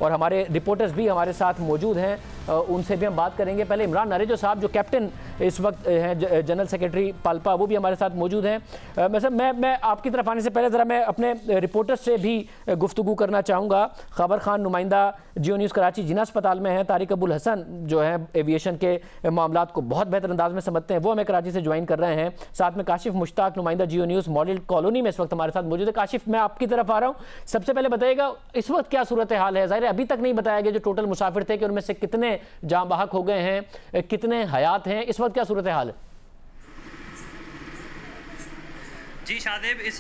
और हमारे रिपोर्टर्स भी हमारे साथ मौजूद हैं, उनसे भी हम बात करेंगे। पहले इमरान नरेजो साहब जो कैप्टन इस वक्त हैं, जनरल सेक्रेटरी पाल्पा, वो भी हमारे साथ मौजूद हैं। मैं आपकी तरफ आने से पहले ज़रा मैं अपने रिपोर्टर्स से भी गुफ्तगू करना चाहूँगा। खबर खान नुमाइंदा जियो न्यूज़ कराची जिना अस्पताल में हैं, तारिक अबुल हसन जो है एविएशन के मामलात को बहुत बेहतर अंदाज में समझते हैं, वो हमें कराची से ज्वाइन कर रहे हैं। साथ में काशिफ मुश्ताक नुमाइंदा जियो न्यूज़ मॉडल कॉलोनी में इस वक्त हमारे साथ मौजूद है। काशिफ, मैं आपकी तरफ आ रहा हूँ, सबसे पहले बताइएगा इस वक्त क्या सूरत हाल है? ज़ाहिर है अभी तक नहीं बताया गया जो टोटल मुसाफिर थे कि उनमें से कितने जाँ बहक हो गए हैं, कितने हयात हैं, इस वक्त क्या सूरत हाल है? जी शादेब, इस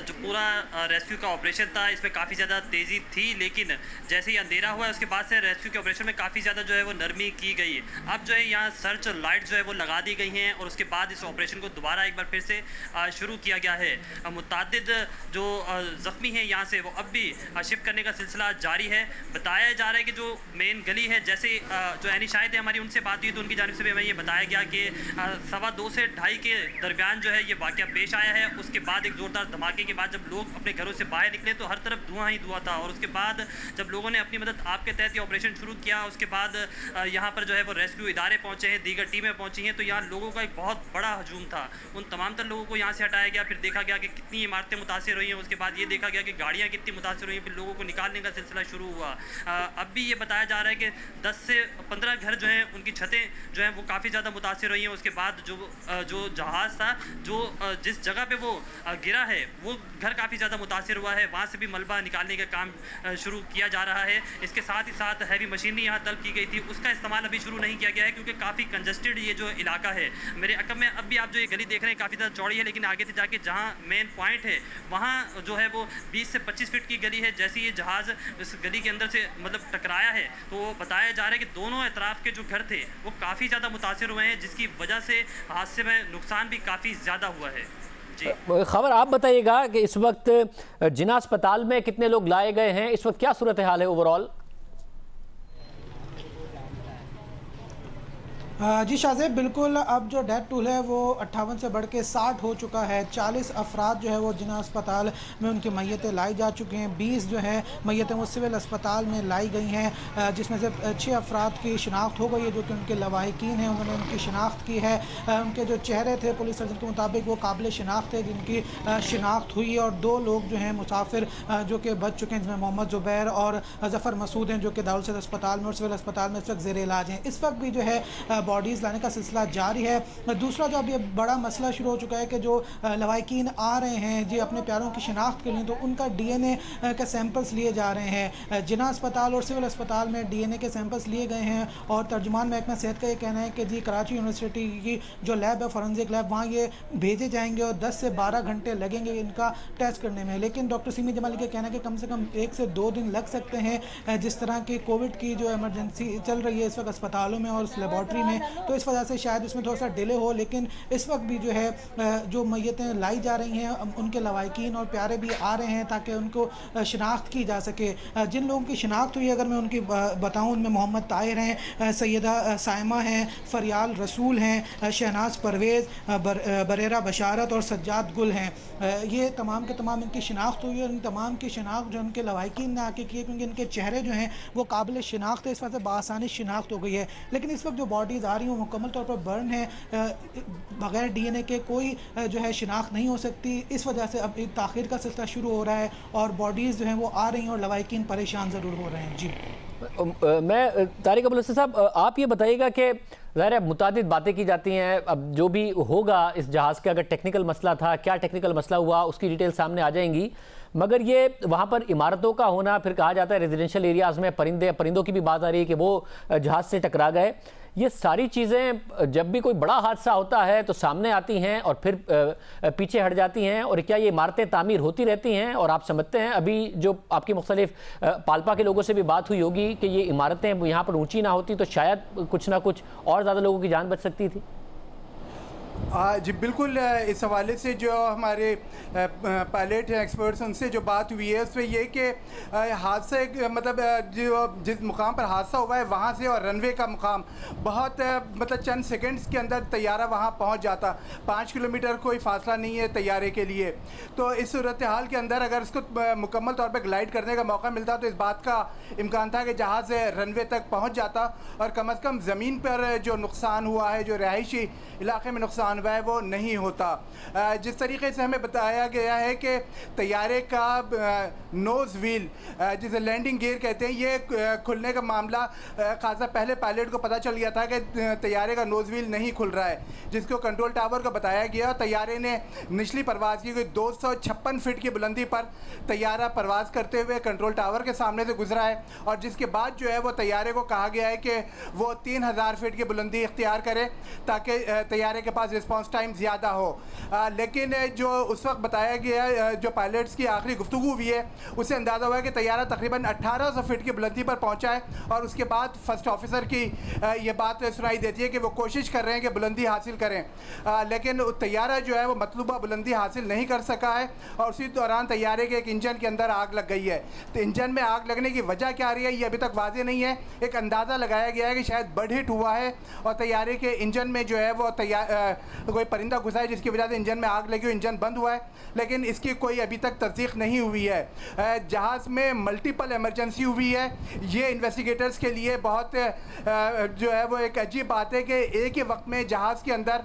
जो पूरा रेस्क्यू का ऑपरेशन था इसमें काफ़ी ज़्यादा तेज़ी थी, लेकिन जैसे ही अंधेरा हुआ उसके बाद से रेस्क्यू के ऑपरेशन में काफ़ी ज़्यादा जो है वो नरमी की गई है। अब जो है यहाँ सर्च लाइट जो है वो लगा दी गई हैं और उसके बाद इस ऑपरेशन को दोबारा एक बार फिर से शुरू किया गया है। मुतादिद जो ज़ख्मी हैं यहाँ से वो अब भी शिफ्ट करने का सिलसिला जारी है। बताया जा रहा है कि जो मेन गली है, जैसे जो एनी शाहिद है हमारी, उनसे बात हुई तो उनकी जानिब से भी हमें ये बताया गया कि 2:15 से 2:30 के दरमियान जो है ये वाक़या पेश आया है। उसके बाद एक ज़ोरदार धमाके के बाद जब लोग अपने घरों से बाहर निकले तो हर तरफ धुआं ही धुआं था, और उसके बाद जब लोगों ने अपनी मदद आपके तहत ये ऑपरेशन शुरू किया, उसके बाद यहाँ पर जो है वो रेस्क्यू इदारे पहुँचे हैं, दीगर टीमें पहुँची हैं, तो यहाँ लोगों का एक बहुत बड़ा हजूम था। उन तमाम तर लोगों को यहाँ से हटाया गया, फिर देखा गया कि कितनी इमारतें मुतासिर हुई हैं, उसके बाद ये देखा गया कि गाड़ियाँ कितनी मुतासिर हुई हैं, फिर लोगों को निकालने का सिलसिला शुरू हुआ। अब भी ये बताया जा रहा है कि 10 से 15 घर जो हैं उनकी छतें जो हैं वो काफ़ी ज़्यादा मुतासिर हुई हैं। उसके बाद जो जहाज़ था जो जिस जगह पे वो गिरा है वो घर काफ़ी ज़्यादा मुतासिर हुआ है, वहाँ से भी मलबा निकालने का काम शुरू किया जा रहा है। इसके साथ ही साथ हैवी मशीनरी यहाँ तलब की गई थी, उसका इस्तेमाल अभी शुरू नहीं किया गया है क्योंकि काफ़ी कंजस्टेड ये जो इलाका है। मेरे अकब में अब भी आप जो ये गली देख रहे हैं काफ़ी ज़्यादा चौड़ी है, लेकिन आगे से जाके जहाँ मेन पॉइंट है वहाँ जो है वो 20 से 25 फीट की गली है। जैसे ये जहाज़ इस गली के अंदर से मतलब टकराया है तो बताया जा रहा है कि दोनों अतराफ़ के जो घर थे वो काफ़ी ज़्यादा मुतासिर हुए हैं, जिसकी वजह से हादसे में नुकसान भी काफ़ी ज़्यादा हुआ है। खबर आप बताइएगा कि इस वक्त जिना अस्पताल में कितने लोग लाए गए हैं, इस वक्त क्या सूरत हाल है ओवरऑल? जी शाहजेब, बिल्कुल अब जो डेथ टूल है वो 58 से बढ़ के 60 हो चुका है। 40 अफराद जो है वो जिना अस्पताल में उनकी मैयतें लाई जा चुकी हैं। 20 जो है मैयतें वो सिविल अस्पताल में लाई गई हैं, जिसमें से 6 अफराद की शिनाख्त हो गई है जो कि उनके लवाहिकीन हैं, उन्होंने उनकी शिनाख्त की है। उनके जो चेहरे थे पुलिस सर्जन के मुताबिक वो काबिल शिनाख्त है, जिनकी शिनाख्त हुई है। और 2 लोग जो हैं मुसाफिर जो कि बच चुके हैं, जिसमें मोहम्मद ज़ुबैर और ज़फ़र मसूद हैं, जो कि दारुल सदर अस्पताल में और सिविल अस्पताल में इस वक्त ज़ेर इलाज हैं। इस वक्त भी जो है बॉडीज़ लाने का सिलसिला जारी है। दूसरा जो अब ये बड़ा मसला शुरू हो चुका है कि जो लवाहिकीन आ रहे हैं जी अपने प्यारों की शिनाख्त के लिए, तो उनका DNA के सैंपल्स लिए जा रहे हैं। जिना अस्पताल और सिविल अस्पताल में DNA के सैंपल्स लिए गए हैं और तर्जुमान महकमा सेहत का ये कहना है कि जी कराची यूनिवर्सिटी की जो लैब है, फॉरेंसिक लैब, वहाँ ये भेजे जाएंगे और 10 से 12 घंटे लगेंगे इनका टेस्ट करने में। लेकिन डॉक्टर सिमी जमाली का कहना है कि कम से कम 1 से 2 दिन लग सकते हैं, जिस तरह की कोविड की जो इमरजेंसी चल रही है इस वक्त अस्पतालों में और उस लेबॉर्ट्री में, तो इस वजह से शायद उसमें थोड़ा सा डिले हो। लेकिन इस वक्त भी जो है जो मैयतें लाई जा रही हैं उनके लवाहिकीन और प्यारे भी आ रहे हैं ताकि उनको शिनाख्त की जा सके। जिन लोगों की शिनाख्त हुई अगर मैं उनकी बताऊं, उनमें मोहम्मद ताहिर हैं, सैयदा साइमा हैं, फरियाल रसूल हैं, शहनाज परवेज़, बरेरा बशारत और सज्जाद गुल हैं। ये तमाम के तमाम इनकी शिनाख्त हुई है और इन तमाम की शिनाख्त जो उनके लवाहिकीन ने आके की है क्योंकि इनके चेहरे जो हैं वो काबिल शिनाख्त है, इस वजह से बआसानी शिनाख्त हो गई है। लेकिन इस वक्त जो बॉडीज़ आ रही हैं वो मुकम्मल तौर पर बर्न है, बगैर DNA के कोई जो है शिनाख्त नहीं हो सकती। इस वजह से अब एक ताख़ीर का सिलसिला शुरू हो रहा है और बॉडीज़ जो हैं वो आ रही हैं और लवाहिकीन परेशान ज़रूर हो रहे हैं। जी मैं तारिक अबुल हसन साहब, आप ये बताइएगा कि ज़ाहिर है मुतादिद बातें की जाती हैं, अब जो भी होगा इस जहाज़ का, अगर टेक्निकल मसला था, क्या टेक्निकल मसला हुआ, उसकी डिटेल सामने आ जाएंगी, मगर ये वहाँ पर इमारतों का होना, फिर कहा जाता है रेजिडेंशियल एरियाज़ में परिंदों की भी बात आ रही है कि वो जहाज़ से टकरा गए, ये सारी चीज़ें जब भी कोई बड़ा हादसा होता है तो सामने आती हैं और फिर पीछे हट जाती हैं, और क्या ये इमारतें तामीर होती रहती हैं? और आप समझते हैं अभी जो आपकी मुख्तलिफ पाल्पा के लोगों से भी बात हुई होगी कि ये इमारतें यहाँ पर ऊँची ना होती तो शायद कुछ ना कुछ और ज़्यादा लोगों की जान बच सकती थी। जी बिल्कुल, इस हवाले से जो हमारे पायलट एक्सपर्ट्स उनसे जो बात हुई है उसमें ये कि हादसे मतलब जो जिस मुकाम पर हादसा हुआ है वहाँ से और रनवे का मुकाम बहुत मतलब चंद सेकंड्स के अंदर तैयारा वहाँ पहुँच जाता। 5 किलोमीटर कोई फासला नहीं है तैयारे के लिए। तो इस सूरत हाल के अंदर अगर इसको मुकम्मल तौर पर ग्लाइड करने का मौका मिलता तो इस बात का इम्कान था कि जहाज़ रनवे तक पहुँच जाता और कम अज़ कम ज़मीन पर जो नुकसान हुआ है, जो रहायशी इलाके में नुकसान हुआ है, वो नहीं होता। जिस तरीके से हमें बताया गया है कि तैयारे का नोज़ व्हील जिसे लैंडिंग गियर कहते हैं, ये खुलने का मामला खासा पहले पायलट को पता चल गया था कि तैयारे का नोज़ व्हील नहीं खुल रहा है, जिसको कंट्रोल टावर को बताया गया। तैयारे ने निचली परवाज़ की, 256 फीट की बुलंदी पर तैयारा परवाज़ करते हुए कंट्रोल टावर के सामने से गुजरा है और जिसके बाद जो है वो तैयारे को कहा गया है कि वो 3000 फीट की बुलंदी इख्तियार करे ताकि तैयारे के पास रिस्पॉन्स टाइम ज़्यादा हो। लेकिन जो उस वक्त बताया गया, जो पायलट्स की आखिरी गुफ्तगू हुई है, उससे अंदाज़ा हुआ है कि तैयारा तकरीबन 1800 फीट की बुलंदी पर पहुंचा है और उसके बाद फर्स्ट ऑफिसर की ये बात सुनाई देती है कि वो कोशिश कर रहे हैं कि बुलंदी हासिल करें, लेकिन तैयारा जो है वो मतलूबा बुलंदी हासिल नहीं कर सका है और उसी दौरान तैयारे के एक इंजन के अंदर आग लग गई है। तो इंजन में आग लगने की वजह क्या रही है ये अभी तक वाज़ेह नहीं है। एक अंदाज़ा लगाया गया है कि शायद बर्ड हिट हुआ है और तैयारे के इंजन में जो है वो कोई परिंदा घुसा है जिसकी वजह से इंजन में आग लगी, इंजन बंद हुआ है, लेकिन इसकी कोई अभी तक तस्दीक नहीं हुई है। जहाज़ में मल्टीपल इमरजेंसी हुई है। ये इन्वेस्टिगेटर्स के लिए बहुत जो है वो एक अजीब बात है कि एक ही वक्त में जहाज़ के अंदर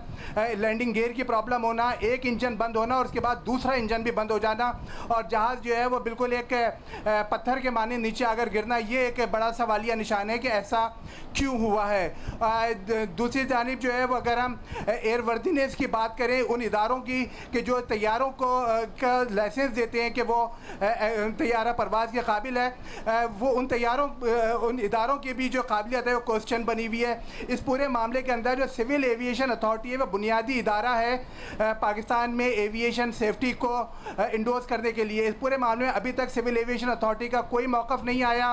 लैंडिंग गियर की प्रॉब्लम होना, एक इंजन बंद होना और उसके बाद दूसरा इंजन भी बंद हो जाना और जहाज़ जो है वो बिल्कुल एक पत्थर के माने नीचे अगर गिरना, ये एक बड़ा सवालिया निशान है कि ऐसा क्यों हुआ है। दूसरी जानिब जो है वो अगर हम एयरवर्दीनेस की बात करें उन इदारों की कि जो तैयारों को का लाइसेंस देते हैं कि वो तैयारा परवाज़ के काबिल है, वो उन इदारों की भी जो काबिलियत है वो क्वेश्चन बनी हुई है। इस पूरे मामले के अंदर जो सिविल एविएशन अथॉरिटी है वो बुनियादी इदारा है पाकिस्तान में एविएशन सेफ्टी को इंडोर्स करने के लिए। इस पूरे मामले में अभी तक सिविल एविएशन अथॉरिटी का कोई मौक़िफ़ नहीं आया।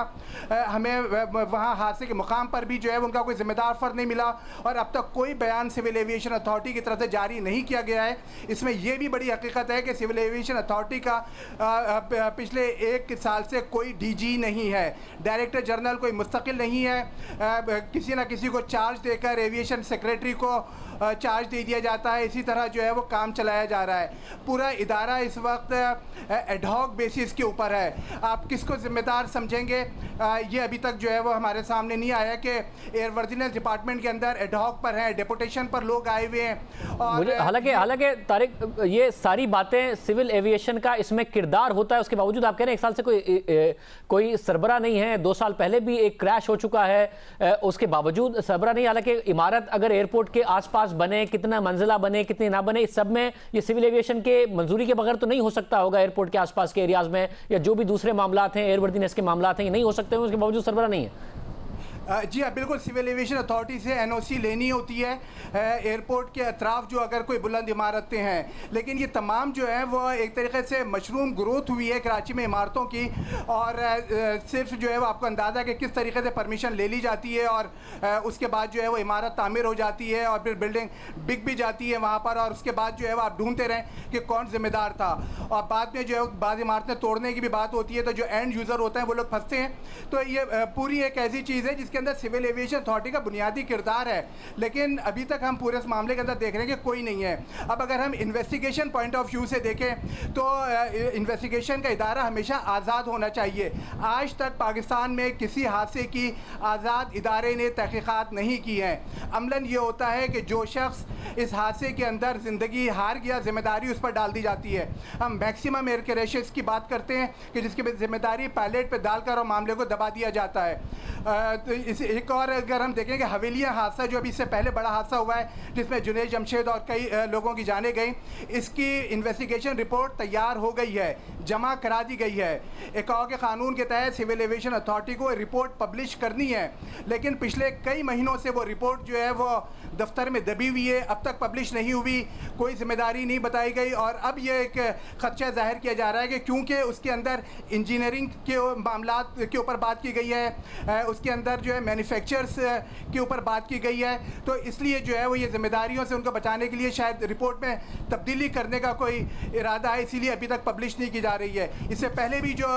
हमें वहाँ हादसे के मुकाम पर भी जो है उनका कोई ज़िम्मेदार फ़र्द नहीं मिला और अब तक कोई बयान सिविल एविएशन अथॉरिटी की तरफ से जारी नहीं किया गया है। इसमें यह भी बड़ी हकीकत है कि सिविल एविएशन अथॉरिटी का पिछले 1 साल से कोई डीजी नहीं है, डायरेक्टर जनरल कोई मुस्तकिल नहीं है। किसी न किसी को चार्ज देकर एविएशन सेक्रेटरी को चार्ज दे दिया जाता है। इसी तरह जो है वो काम चलाया जा रहा है। पूरा इदारा इस वक्त एडहॉक बेसिस के ऊपर है। आप किसको ज़िम्मेदार समझेंगे ये अभी तक जो है वो हमारे सामने नहीं आया कि एयरवर्दीनेस डिपार्टमेंट के अंदर एडहॉक पर हैं, डेपुटेशन पर लोग आए हुए हैं। और हालांकि तारिक, ये सारी बातें सिविल एविएशन का इसमें किरदार होता है, उसके बावजूद आप कह रहे हैं 1 साल से कोई सरबरा नहीं है। 2 साल पहले भी एक क्रैश हो चुका है, उसके बावजूद सरबरा नहीं। हालांकि इमारत अगर एयरपोर्ट के आसपास बने, कितना मंजिला बने, कितनी ना बने, इस सब में ये सिविल एविएशन के मंजूरी के बगैर तो नहीं हो सकता होगा। एयरपोर्ट के आसपास के एरियाज में या जो भी दूसरे मामलात हैं, एयरवर्दीनेस के मामलात हैं, ये नहीं हो सकते हैं, उसके बावजूद सरबरा नहीं है। जी हाँ, बिल्कुल सिविल एविएशन अथॉरिटी से एनओसी लेनी होती है एयरपोर्ट के अतराफ जो अगर कोई बुलंद इमारतें हैं, लेकिन ये तमाम जो है वो एक तरीके से मशरूम ग्रोथ हुई है कराची में इमारतों की और सिर्फ जो है वो आपको अंदाज़ा है कि किस तरीके से परमिशन ले ली जाती है और उसके बाद जो है वो इमारत तामीर हो जाती है और फिर बिल्डिंग बिक भी जाती है वहाँ पर और उसके बाद जो है वो आप ढूंढते रहें कि कौन जिम्मेदार था और बाद में जो है बाद इमारतें तोड़ने की भी बात होती है तो जो एंड यूज़र होते हैं वो लोग फंसते हैं। तो ये पूरी एक ऐसी चीज़ है के अंदर सिविल एविएशन अथॉरिटी का बुनियादी किरदार है, लेकिन अभी तक हम पूरे इस मामले के अंदर देख रहे हैं कि कोई नहीं है। अब अगर हम इन्वेस्टिगेशन पॉइंट ऑफ व्यू से देखें तो इन्वेस्टिगेशन का इदारा हमेशा आज़ाद होना चाहिए। आज तक पाकिस्तान में किसी हादसे की आज़ाद इदारे ने तहकीकात नहीं की हैं। अमलन ये होता है कि जो शख्स इस हादसे के अंदर ज़िंदगी हार गया, जिम्मेदारी उस पर डाल दी जाती है। हम मैक्सिमम एयर क्रैशेस की बात करते हैं कि जिसकी जिम्मेदारी पायलट पर डालकर और मामले को दबा दिया जाता है। तो इस एक और अगर हम देखें कि हवेलियाँ हादसा जो अभी इससे पहले बड़ा हादसा हुआ है जिसमें जुनैद जमशेद और कई लोगों की जानें गई, इसकी इन्वेस्टिगेशन रिपोर्ट तैयार हो गई है, जमा करा दी गई है। इकाओ के कानून के तहत सिविल एविएशन अथॉरिटी को रिपोर्ट पब्लिश करनी है, लेकिन पिछले कई महीनों से वो रिपोर्ट जो है वो दफ्तर में दबी हुई है, अब तक पब्लिश नहीं हुई, कोई जिम्मेदारी नहीं बताई गई। और अब ये एक खदशा जाहिर किया जा रहा है कि क्योंकि उसके अंदर इंजीनियरिंग के मामलात के ऊपर बात की गई है, उसके अंदर जो जो है मैन्युफैक्चरर्स के ऊपर बात की गई है, तो इसलिए जो है वो ये जिम्मेदारियों से उनको बचाने के लिए शायद रिपोर्ट में तब्दीली करने का कोई इरादा है, इसीलिए अभी तक पब्लिश नहीं की जा रही है। इससे पहले भी जो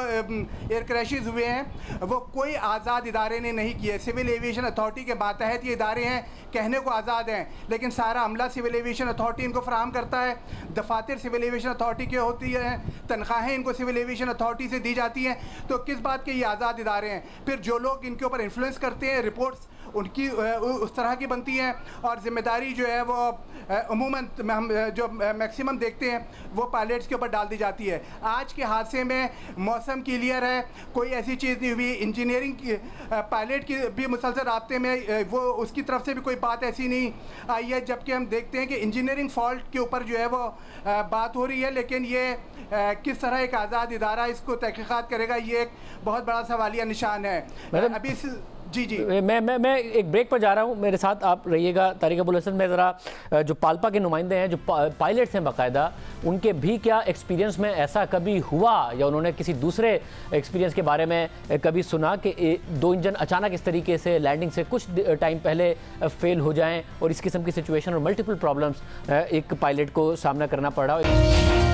एयर क्रैशेस हुए हैं वो कोई आज़ाद इदारे ने नहीं किए। सिविल एविएशन अथॉरिटी के मातहत ये इदारे हैं, कहने को आज़ाद हैं, लेकिन सारा अमला सिविल एविएशन अथॉरिटी इनको फराहम करता है, दफातर सिविल एविएशन अथॉरिटी की होती है, तनख्वाहें इनको सिविल एविएशन अथॉरिटी से दी जाती हैं। तो किस बात के ये आज़ाद इदारे हैं? फिर जो लोग इनके ऊपर इन्फ्लुएंस करते हैं, रिपोर्ट्स उनकी उस तरह की बनती हैं, और ज़िम्मेदारी जो है वो अमूमन हम जो मैक्सिमम देखते हैं वो पायलट्स के ऊपर डाल दी जाती है। आज के हादसे में मौसम क्लियर है, कोई ऐसी चीज़ नहीं हुई। इंजीनियरिंग की पायलट की भी मुसलसल राब्ते में वो उसकी तरफ से भी कोई बात ऐसी नहीं आई है, जबकि हम देखते हैं कि इंजीनियरिंग फॉल्ट के ऊपर जो है वो बात हो रही है, लेकिन ये किस तरह एक आज़ाद इदारा इसको तहकीकात करेगा, ये एक बहुत बड़ा सवालिया निशान है। अभी जी जी मैं एक ब्रेक पर जा रहा हूँ, मेरे साथ आप रहिएगा तारिक अबुल हसन। मैं ज़रा जो पाल्पा के नुमाइंदे हैं, जो पायलट्स हैं बाकायदा, उनके भी क्या एक्सपीरियंस में ऐसा कभी हुआ या उन्होंने किसी दूसरे एक्सपीरियंस के बारे में कभी सुना कि 2 इंजन अचानक इस तरीके से लैंडिंग से कुछ टाइम पहले फेल हो जाएँ और इस किस्म की सिचुएशन और मल्टीपल प्रॉब्लम्स एक पायलट को सामना करना पड़ रहा हो।